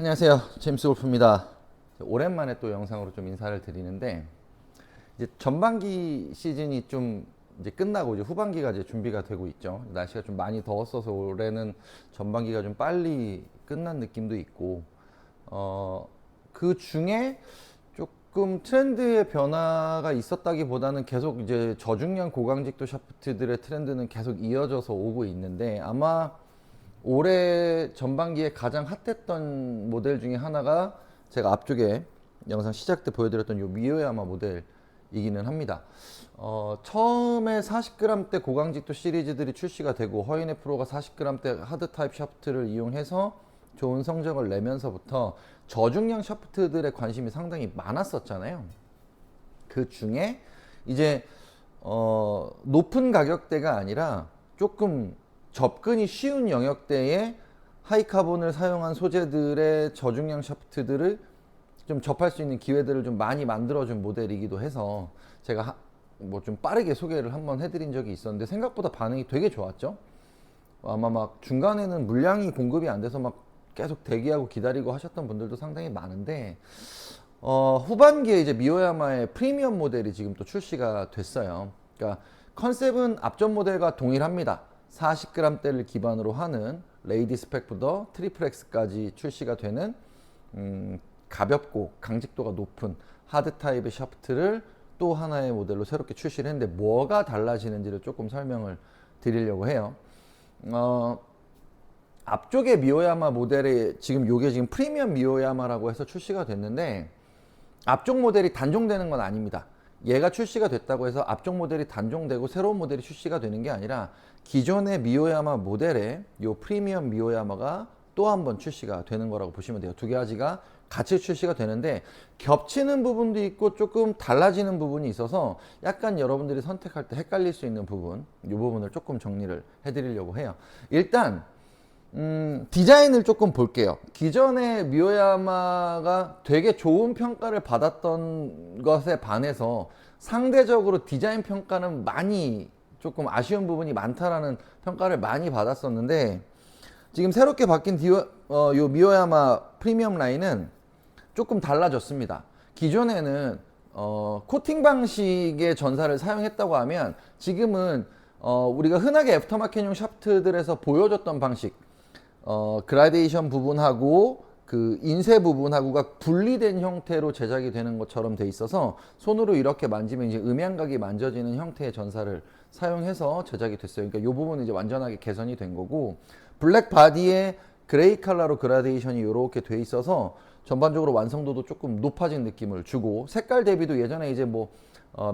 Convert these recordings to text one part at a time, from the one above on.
안녕하세요. 제임스 골프입니다. 오랜만에 또 영상으로 좀 인사를 드리는데, 이제 전반기 시즌이 좀 이제 끝나고 이제 후반기가 이제 준비가 되고 있죠. 날씨가 좀 많이 더웠어서 올해는 전반기가 좀 빨리 끝난 느낌도 있고, 그 중에 조금 트렌드의 변화가 있었다기보다는 계속 이제 저중량 고강직도 샤프트들의 트렌드는 계속 이어져서 오고 있는데, 아마 올해 전반기에 가장 핫했던 모델 중에 하나가 제가 앞쪽에 영상 시작 때 보여드렸던 요 미요야마 모델이기는 합니다. 처음에 40g대 고강직도 시리즈들이 출시가 되고 허인의 프로가 40g대 하드 타입 샤프트를 이용해서 좋은 성적을 내면서부터 저중량 샤프트들의 관심이 상당히 많았었잖아요. 그 중에 이제 높은 가격대가 아니라 조금 접근이 쉬운 영역대에 하이카본을 사용한 소재들의 저중량 샤프트들을 좀 접할 수 있는 기회들을 좀 많이 만들어준 모델이기도 해서 제가 뭐 좀 빠르게 소개를 한번 해드린 적이 있었는데 생각보다 반응이 되게 좋았죠. 아마 막 중간에는 물량이 공급이 안 돼서 막 계속 대기하고 기다리고 하셨던 분들도 상당히 많은데, 후반기에 이제 미요야마의 프리미엄 모델이 지금 또 출시가 됐어요. 그러니까 컨셉은 앞전 모델과 동일합니다. 40g대를 기반으로 하는 레이디 스펙보다 트리플 X까지 출시가 되는 가볍고 강직도가 높은 하드 타입의 샤프트를 또 하나의 모델로 새롭게 출시를 했는데, 뭐가 달라지는지를 조금 설명을 드리려고 해요. 앞쪽에 미요야마 모델이 지금 요게 지금 프리미엄 미요야마라고 해서 출시가 됐는데, 앞쪽 모델이 단종되는 건 아닙니다. 얘가 출시가 됐다고 해서 앞쪽 모델이 단종되고 새로운 모델이 출시가 되는 게 아니라 기존의 미요야마 모델에 요 프리미엄 미요야마가 또 한 번 출시가 되는 거라고 보시면 돼요. 두 가지가 같이 출시가 되는데 겹치는 부분도 있고 조금 달라지는 부분이 있어서 약간 여러분들이 선택할 때 헷갈릴 수 있는 부분, 이 부분을 조금 정리를 해드리려고 해요. 일단 디자인을 조금 볼게요. 기존의 미요야마가 되게 좋은 평가를 받았던 것에 반해서 상대적으로 디자인 평가는 많이 조금 아쉬운 부분이 많다라는 평가를 많이 받았었는데, 지금 새롭게 바뀐 요 미요야마 프리미엄 라인은 조금 달라졌습니다. 기존에는 코팅 방식의 전사를 사용했다고 하면 지금은 우리가 흔하게 애프터마켓용 샤프트들에서 보여줬던 방식, 그라데이션 부분하고 그 인쇄 부분하고가 분리된 형태로 제작이 되는 것처럼 돼 있어서 손으로 이렇게 만지면 이제 음향각이 만져지는 형태의 전사를 사용해서 제작이 됐어요. 그러니까 이 부분은 이제 완전하게 개선이 된 거고, 블랙 바디에 그레이 컬러로 그라데이션이 이렇게 돼 있어서 전반적으로 완성도도 조금 높아진 느낌을 주고, 색깔 대비도 예전에 이제 뭐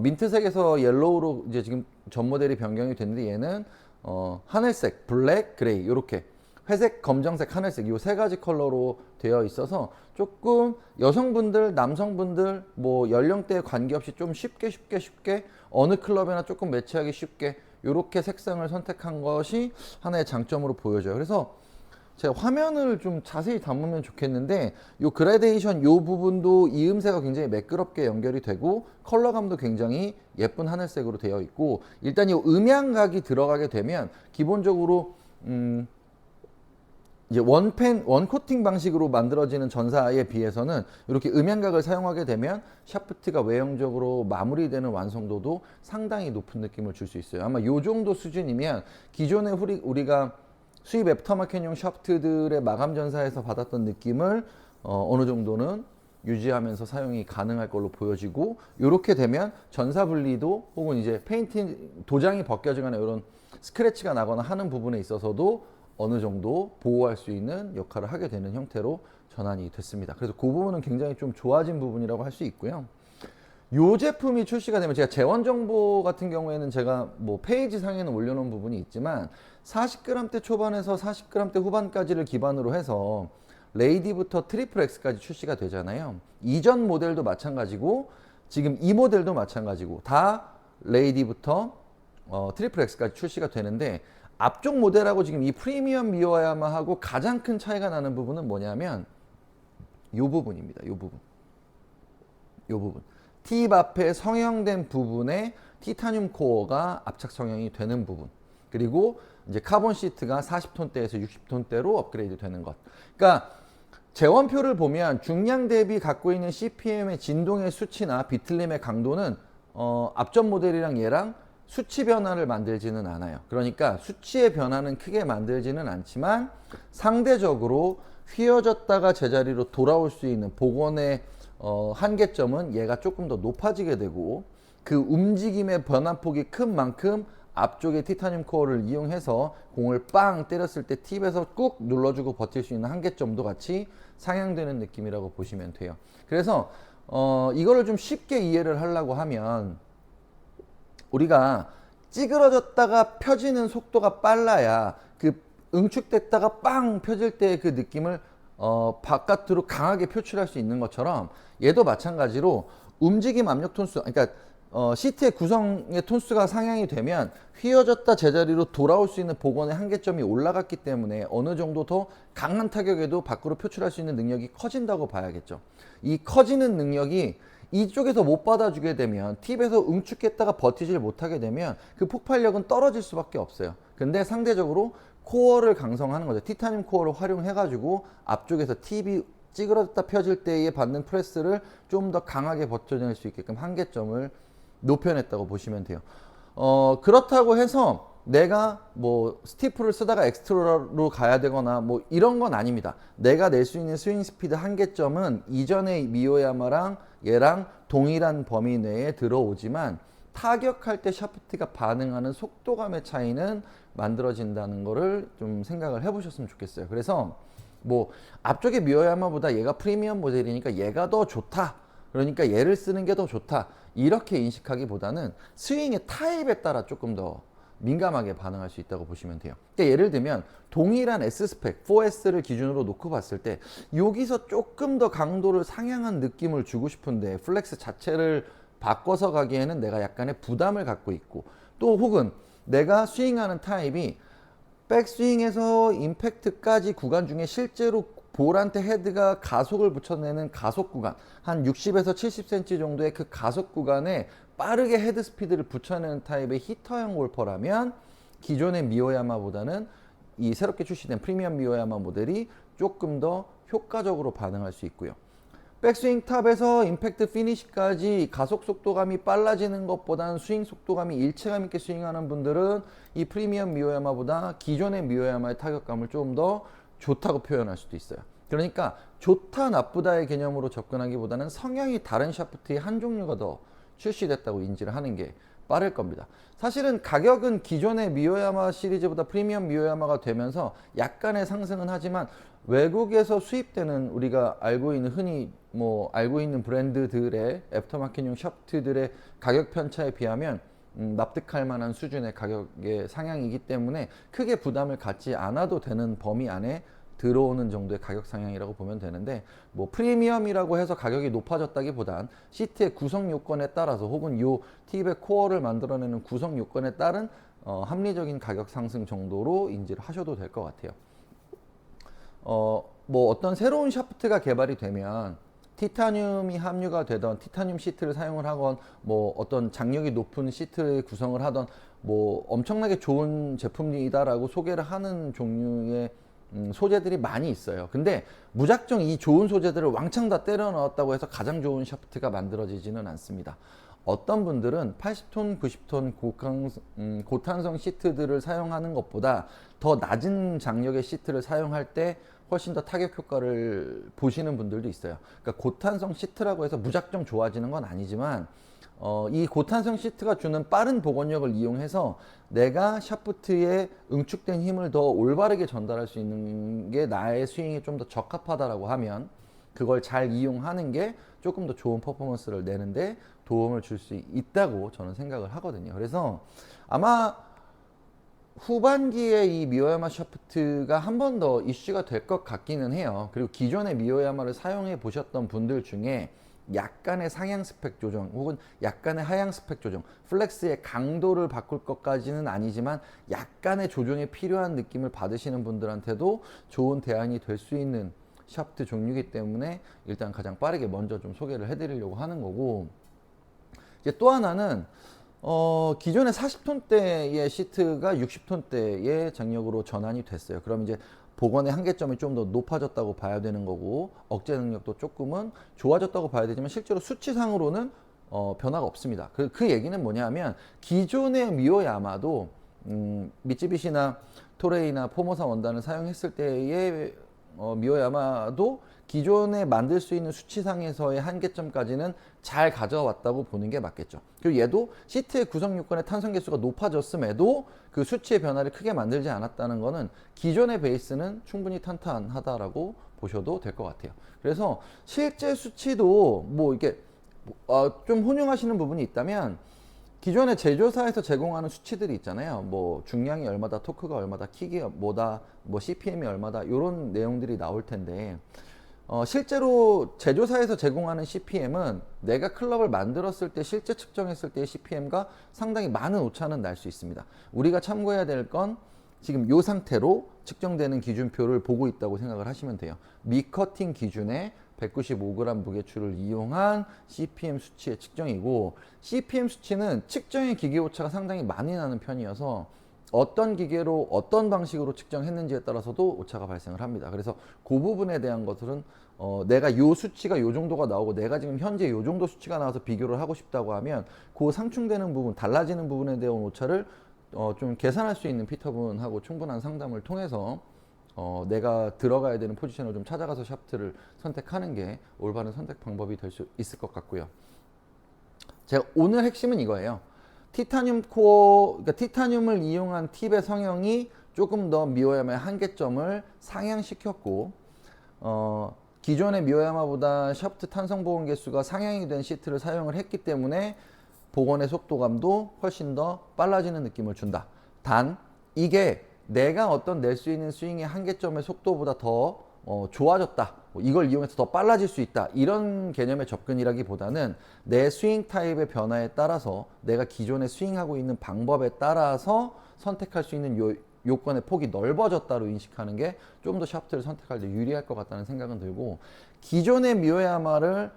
민트색에서 옐로우로 이제 지금 전 모델이 변경이 됐는데, 얘는 하늘색, 블랙, 그레이 이렇게 회색, 검정색, 하늘색 이 세 가지 컬러로 되어 있어서 조금 여성분들, 남성분들 뭐 연령대에 관계없이 좀 쉽게 어느 클럽에나 조금 매치하기 쉽게 이렇게 색상을 선택한 것이 하나의 장점으로 보여져요. 그래서 제가 화면을 좀 자세히 담으면 좋겠는데, 요 그라데이션 요 부분도 이음새가 굉장히 매끄럽게 연결이 되고 컬러감도 굉장히 예쁜 하늘색으로 되어 있고, 일단 이 음향각이 들어가게 되면 기본적으로 이제 원코팅 방식으로 만들어지는 전사에 비해서는 이렇게 음향각을 사용하게 되면 샤프트가 외형적으로 마무리되는 완성도도 상당히 높은 느낌을 줄 수 있어요. 아마 요 정도 수준이면 기존에 우리가 수입 애프터마켓용 샤프트들의 마감 전사에서 받았던 느낌을 어느 정도는 유지하면서 사용이 가능할 걸로 보여지고, 이렇게 되면 전사 분리도 혹은 이제 페인팅 도장이 벗겨지거나 이런 스크래치가 나거나 하는 부분에 있어서도 어느 정도 보호할 수 있는 역할을 하게 되는 형태로 전환이 됐습니다. 그래서 그 부분은 굉장히 좀 좋아진 부분이라고 할 수 있고요. 요 제품이 출시가 되면 제가 재원 정보 같은 경우에는 제가 뭐 페이지 상에는 올려놓은 부분이 있지만 40g대 초반에서 40g대 후반까지를 기반으로 해서 레이디부터 트리플 X까지 출시가 되잖아요. 이전 모델도 마찬가지고 지금 이 모델도 마찬가지고 다 레이디부터 트리플 X까지 출시가 되는데, 앞쪽 모델하고 지금 이 프리미엄 미요야마하고 가장 큰 차이가 나는 부분은 뭐냐면 요 부분입니다. 요 부분. 팁 앞에 성형된 부분에 티타늄 코어가 압착 성형이 되는 부분. 그리고 이제 카본 시트가 40톤대에서 60톤대로 업그레이드 되는 것. 그러니까 재원표를 보면 중량 대비 갖고 있는 CPM의 진동의 수치나 비틀림의 강도는 앞전 모델이랑 얘랑 수치 변화를 만들지는 않아요. 그러니까 수치의 변화는 크게 만들지는 않지만 상대적으로 휘어졌다가 제자리로 돌아올 수 있는 복원의 한계점은 얘가 조금 더 높아지게 되고, 그 움직임의 변화폭이 큰 만큼 앞쪽에 티타늄 코어를 이용해서 공을 빵 때렸을 때 팁에서 꾹 눌러주고 버틸 수 있는 한계점도 같이 상향되는 느낌이라고 보시면 돼요. 그래서 이거를 좀 쉽게 이해를 하려고 하면, 우리가 찌그러졌다가 펴지는 속도가 빨라야 그 응축됐다가 빵 펴질 때 그 느낌을 바깥으로 강하게 표출할 수 있는 것처럼, 얘도 마찬가지로 움직임 압력 톤수, 그러니까 시트의 구성의 톤수가 상향이 되면 휘어졌다 제자리로 돌아올 수 있는 복원의 한계점이 올라갔기 때문에 어느 정도 더 강한 타격에도 밖으로 표출할 수 있는 능력이 커진다고 봐야겠죠. 이 커지는 능력이 이쪽에서 못 받아주게 되면, 팁에서 응축했다가 버티질 못하게 되면 그 폭발력은 떨어질 수밖에 없어요. 근데 상대적으로 코어를 강성하는 거죠. 티타늄 코어를 활용해 가지고 앞쪽에서 팁이 찌그러졌다 펴질 때에 받는 프레스를 좀 더 강하게 버텨낼 수 있게끔 한계점을 높여냈다고 보시면 돼요. 그렇다고 해서 내가 뭐 스티프를 쓰다가 엑스트라로 가야 되거나 뭐 이런 건 아닙니다. 내가 낼 수 있는 스윙 스피드 한계점은 이전의 미오야마랑 얘랑 동일한 범위 내에 들어오지만, 타격할 때 샤프트가 반응하는 속도감의 차이는 만들어진다는 거를 좀 생각을 해보셨으면 좋겠어요. 그래서 뭐 앞쪽의 미오야마보다 얘가 프리미엄 모델이니까 얘가 더 좋다, 그러니까 얘를 쓰는 게 더 좋다, 이렇게 인식하기보다는 스윙의 타입에 따라 조금 더 민감하게 반응할 수 있다고 보시면 돼요. 그러니까 예를 들면 동일한 S스펙 4S를 기준으로 놓고 봤을 때 여기서 조금 더 강도를 상향한 느낌을 주고 싶은데 플렉스 자체를 바꿔서 가기에는 내가 약간의 부담을 갖고 있고, 또 혹은 내가 스윙하는 타입이 백스윙에서 임팩트까지 구간 중에 실제로 볼한테 헤드가 가속을 붙여내는 가속 구간, 한 60에서 70cm 정도의 그 가속 구간에 빠르게 헤드 스피드를 붙여내는 타입의 히터형 골퍼라면 기존의 미오야마보다는 이 새롭게 출시된 프리미엄 미오야마 모델이 조금 더 효과적으로 반응할 수 있고요. 백스윙 탑에서 임팩트 피니시까지 가속 속도감이 빨라지는 것보다는 스윙 속도감이 일체감 있게 스윙하는 분들은 이 프리미엄 미오야마보다 기존의 미오야마의 타격감을 좀 더 좋다고 표현할 수도 있어요. 그러니까 좋다 나쁘다의 개념으로 접근하기보다는 성향이 다른 샤프트의 한 종류가 더 출시됐다고 인지를 하는 게 빠를 겁니다. 사실은 가격은 기존의 미오야마 시리즈보다 프리미엄 미오야마가 되면서 약간의 상승은 하지만, 외국에서 수입되는 우리가 알고 있는 흔히 뭐 알고 있는 브랜드들의 애프터마켓용 샤프트들의 가격 편차에 비하면 납득할 만한 수준의 가격의 상향이기 때문에 크게 부담을 갖지 않아도 되는 범위 안에 들어오는 정도의 가격 상향이라고 보면 되는데, 뭐 프리미엄이라고 해서 가격이 높아졌다기보단 시트의 구성 요건에 따라서 혹은 요 팁의 코어를 만들어내는 구성 요건에 따른 합리적인 가격 상승 정도로 인지를 하셔도 될 것 같아요. 뭐 어떤 새로운 샤프트가 개발이 되면 티타늄이 함유가 되던 티타늄 시트를 사용을 하건, 뭐 어떤 장력이 높은 시트를 구성을 하던, 뭐 엄청나게 좋은 제품이다라고 소개를 하는 종류의 소재들이 많이 있어요. 근데 무작정 이 좋은 소재들을 왕창 다 때려 넣었다고 해서 가장 좋은 샤프트가 만들어지지는 않습니다. 어떤 분들은 80톤, 90톤 고탄성 시트들을 사용하는 것보다 더 낮은 장력의 시트를 사용할 때 훨씬 더 타격 효과를 보시는 분들도 있어요. 그러니까 고탄성 시트라고 해서 무작정 좋아지는 건 아니지만, 이 고탄성 시트가 주는 빠른 복원력을 이용해서 내가 샤프트에 응축된 힘을 더 올바르게 전달할 수 있는 게 나의 스윙에 좀 더 적합하다라고 하면, 그걸 잘 이용하는 게 조금 더 좋은 퍼포먼스를 내는데 도움을 줄 수 있다고 저는 생각을 하거든요. 그래서 아마 후반기에 이 미오야마 샤프트가 한 번 더 이슈가 될 것 같기는 해요. 그리고 기존의 미오야마를 사용해 보셨던 분들 중에 약간의 상향 스펙 조정 혹은 약간의 하향 스펙 조정, 플렉스의 강도를 바꿀 것까지는 아니지만 약간의 조정이 필요한 느낌을 받으시는 분들한테도 좋은 대안이 될 수 있는 샤프트 종류이기 때문에 일단 가장 빠르게 먼저 좀 소개를 해드리려고 하는 거고, 이제 또 하나는 기존의 40톤대의 시트가 60톤대의 장력으로 전환이 됐어요. 그럼 이제 복원의 한계점이 좀 더 높아졌다고 봐야 되는 거고 억제 능력도 조금은 좋아졌다고 봐야 되지만 실제로 수치상으로는 변화가 없습니다. 그 얘기는 뭐냐면 기존의 미오야마도 미쯔비시나 토레이나 포모사 원단을 사용했을 때의 미오야마도 기존에 만들 수 있는 수치상에서의 한계점까지는 잘 가져왔다고 보는 게 맞겠죠. 그리고 얘도 시트의 구성 요건의 탄성 개수가 높아졌음에도 그 수치의 변화를 크게 만들지 않았다는 거는 기존의 베이스는 충분히 탄탄하다라고 보셔도 될 것 같아요. 그래서 실제 수치도 뭐 이렇게 좀 혼용하시는 부분이 있다면 기존의 제조사에서 제공하는 수치들이 있잖아요. 뭐 중량이 얼마다, 토크가 얼마다, 킥이 뭐다, 뭐 CPM이 얼마다 이런 내용들이 나올 텐데 실제로 제조사에서 제공하는 CPM은 내가 클럽을 만들었을 때 실제 측정했을 때의 CPM과 상당히 많은 오차는 날 수 있습니다. 우리가 참고해야 될 건 지금 이 상태로 측정되는 기준표를 보고 있다고 생각을 하시면 돼요. 미커팅 기준의 195g 무게추를 이용한 CPM 수치의 측정이고 CPM 수치는 측정의 기계 오차가 상당히 많이 나는 편이어서 어떤 기계로 어떤 방식으로 측정했는지에 따라서도 오차가 발생을 합니다. 그래서 그 부분에 대한 것들은 내가 요 수치가 요 정도가 나오고 내가 지금 현재 요 정도 수치가 나와서 비교를 하고 싶다고 하면 그 상충되는 부분, 달라지는 부분에 대한 오차를 좀 계산할 수 있는 피터분하고 충분한 상담을 통해서 내가 들어가야 되는 포지션을 좀 찾아가서 샤프트를 선택하는 게 올바른 선택 방법이 될 수 있을 것 같고요. 제가 오늘 핵심은 이거예요. 티타늄 코어, 그러니까 티타늄을 이용한 팁의 성형이 조금 더 미오야마의 한계점을 상향시켰고 기존의 미오야마보다 샤프트 탄성 복원 개수가 상향이 된 시트를 사용을 했기 때문에 복원의 속도감도 훨씬 더 빨라지는 느낌을 준다. 단 이게 내가 어떤 낼 수 있는 스윙의 한계점의 속도보다 더 좋아졌다. 이걸 이용해서 더 빨라질 수 있다. 이런 개념의 접근이라기보다는 내 스윙 타입의 변화에 따라서 내가 기존에 스윙하고 있는 방법에 따라서 선택할 수 있는 요건의 폭이 넓어졌다로 인식하는 게 좀 더 샤프트를 선택할 때 유리할 것 같다는 생각은 들고 기존의 미오야마를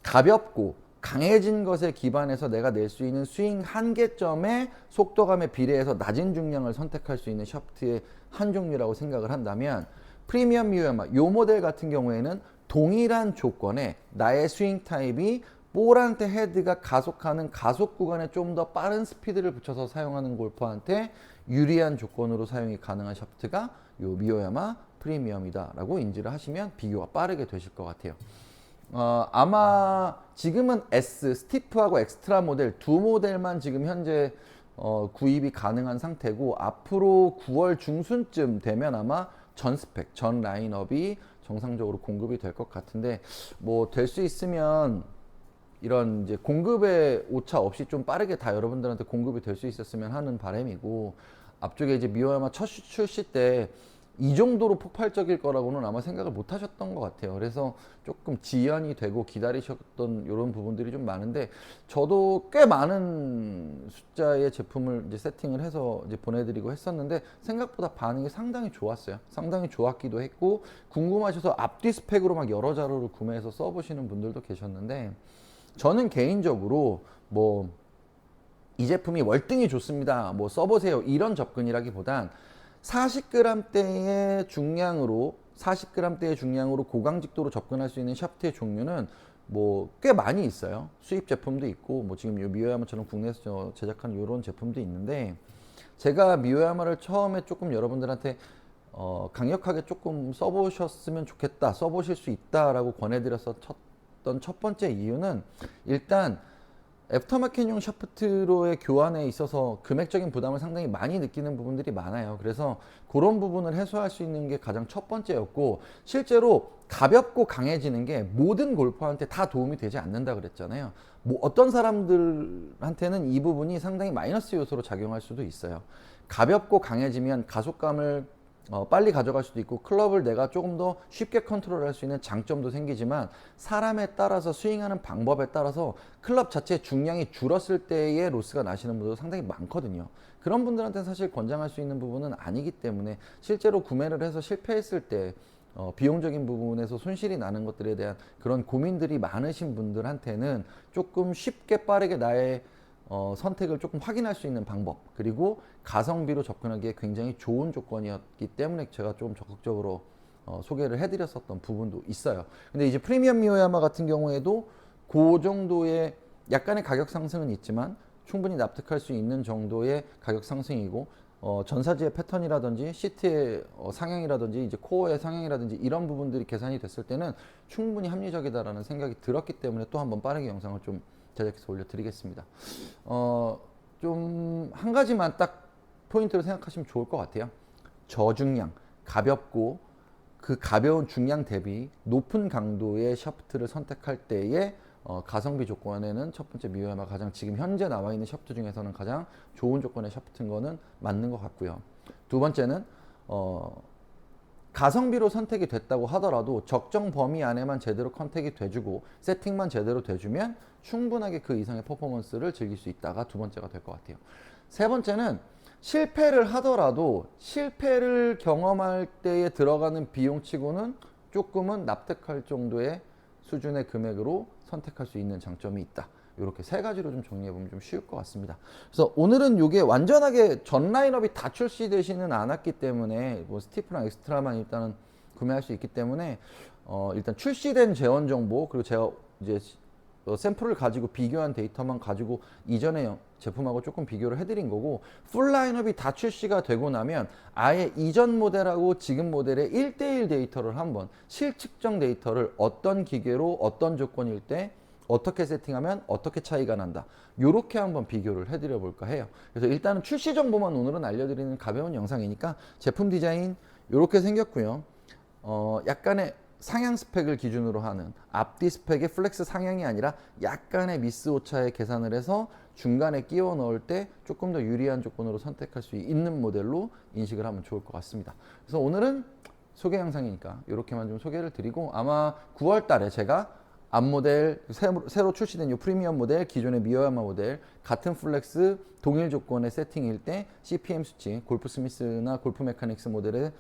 가볍고 강해진 것에 기반해서 내가 낼 수 있는 스윙 한계점의 속도감에 비례해서 낮은 중량을 선택할 수 있는 샤프트의 한 종류라고 생각을 한다면 프리미엄 미오야마 요 모델 같은 경우에는 동일한 조건에 나의 스윙 타입이 볼한테 헤드가 가속하는 가속 구간에 좀 더 빠른 스피드를 붙여서 사용하는 골퍼한테 유리한 조건으로 사용이 가능한 샤프트가 요 미오야마 프리미엄이다 라고 인지를 하시면 비교가 빠르게 되실 것 같아요. 아마 지금은 S, 스티프하고 엑스트라 모델 두 모델만 지금 현재 구입이 가능한 상태고 앞으로 9월 중순쯤 되면 아마 전 스펙, 전 라인업이 정상적으로 공급이 될 것 같은데 뭐 될 수 있으면 이런 이제 공급의 오차 없이 좀 빠르게 다 여러분들한테 공급이 될 수 있었으면 하는 바람이고 앞쪽에 이제 미오야마 첫 출시 때 이 정도로 폭발적일 거라고는 아마 생각을 못 하셨던 것 같아요. 그래서 조금 지연이 되고 기다리셨던 이런 부분들이 좀 많은데 저도 꽤 많은 숫자의 제품을 이제 세팅을 해서 이제 보내드리고 했었는데 생각보다 반응이 상당히 좋았어요. 상당히 좋았기도 했고 궁금하셔서 앞뒤 스펙으로 막 여러 자료를 구매해서 써보시는 분들도 계셨는데 저는 개인적으로 뭐 이 제품이 월등히 좋습니다. 뭐 써보세요. 이런 접근이라기보단 40g대의 중량으로 40g대의 중량으로 고강직도로 접근할 수 있는 샤프트의 종류는 뭐 꽤 많이 있어요. 수입 제품도 있고 뭐 지금 요 미오야마처럼 국내에서 제작한 이런 제품도 있는데 제가 미오야마를 처음에 조금 여러분들한테 강력하게 조금 써보셨으면 좋겠다, 써보실 수 있다라고 권해드렸던 첫 번째 이유는 일단 애프터마켓용 샤프트로의 교환에 있어서 금액적인 부담을 상당히 많이 느끼는 부분들이 많아요. 그래서 그런 부분을 해소할 수 있는 게 가장 첫 번째였고 실제로 가볍고 강해지는 게 모든 골퍼한테 다 도움이 되지 않는다 그랬잖아요. 뭐 어떤 사람들한테는 이 부분이 상당히 마이너스 요소로 작용할 수도 있어요. 가볍고 강해지면 가속감을 빨리 가져갈 수도 있고 클럽을 내가 조금 더 쉽게 컨트롤할 수 있는 장점도 생기지만 사람에 따라서 스윙하는 방법에 따라서 클럽 자체의 중량이 줄었을 때의 로스가 나시는 분들도 상당히 많거든요. 그런 분들한테는 사실 권장할 수 있는 부분은 아니기 때문에 실제로 구매를 해서 실패했을 때 비용적인 부분에서 손실이 나는 것들에 대한 그런 고민들이 많으신 분들한테는 조금 쉽게 빠르게 나의 선택을 조금 확인할 수 있는 방법, 그리고 가성비로 접근하기에 굉장히 좋은 조건이었기 때문에 제가 좀 적극적으로 소개를 해드렸었던 부분도 있어요. 근데 이제 프리미엄 미요야마 같은 경우에도 그 정도의 약간의 가격 상승은 있지만 충분히 납득할 수 있는 정도의 가격 상승이고, 전사지의 패턴이라든지 시트의 상향이라든지 이제 코어의 상향이라든지 이런 부분들이 계산이 됐을 때는 충분히 합리적이다라는 생각이 들었기 때문에 또 한번 빠르게 영상을 좀 제작해서 올려드리겠습니다. 좀 한 가지만 딱 포인트로 생각하시면 좋을 것 같아요. 저중량, 가볍고 그 가벼운 중량 대비 높은 강도의 샤프트를 선택할 때의 가성비 조건에는 첫 번째 미요야마 가장 지금 현재 나와 있는 샤프트 중에서는 가장 좋은 조건의 샤프트인 거는 맞는 것 같고요. 두 번째는 가성비로 선택이 됐다고 하더라도 적정 범위 안에만 제대로 컨택이 돼주고 세팅만 제대로 돼주면 충분하게 그 이상의 퍼포먼스를 즐길 수 있다가 두 번째가 될 것 같아요. 세 번째는 실패를 하더라도 실패를 경험할 때에 들어가는 비용치고는 조금은 납득할 정도의 수준의 금액으로 선택할 수 있는 장점이 있다. 이렇게 세 가지로 좀 정리해보면 좀 쉬울 것 같습니다. 그래서 오늘은 이게 완전하게 전 라인업이 다 출시되지는 않았기 때문에 뭐 스티프랑 엑스트라만 일단은 구매할 수 있기 때문에 일단 출시된 재원 정보, 그리고 제가 이제 샘플을 가지고 비교한 데이터만 가지고 이전의 제품하고 조금 비교를 해드린 거고, 풀 라인업이 다 출시가 되고 나면 아예 이전 모델하고 지금 모델의 1대1 데이터를 한번 실측정 데이터를 어떤 기계로 어떤 조건일 때 어떻게 세팅하면 어떻게 차이가 난다, 요렇게 한번 비교를 해드려 볼까 해요. 그래서 일단은 출시 정보만 오늘은 알려드리는 가벼운 영상이니까 제품 디자인 요렇게 생겼고요. 약간의 상향 스펙을 기준으로 하는 앞뒤 스펙의 플렉스 상향이 아니라 약간의 미스 오차에 계산을 해서 중간에 끼워 넣을 때 조금 더 유리한 조건으로 선택할 수 있는 모델로 인식을 하면 좋을 것 같습니다. 그래서 오늘은 소개 영상이니까 이렇게만 좀 소개를 드리고, 아마 9월 달에 제가 앞 모델 새로 출시된 이 프리미엄 모델, 기존의 미요야마 모델 같은 플렉스 동일 조건의 세팅일 때 CPM 수치, 골프 스미스나 골프 메카닉스 모델의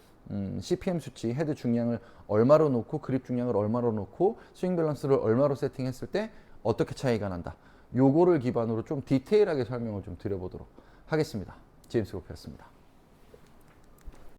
CPM 수치, 헤드 중량을 얼마로 놓고 그립 중량을 얼마로 놓고 스윙 밸런스를 얼마로 세팅했을 때 어떻게 차이가 난다, 요거를 기반으로 좀 디테일하게 설명을 좀 드려보도록 하겠습니다. 제임스 골프였습니다.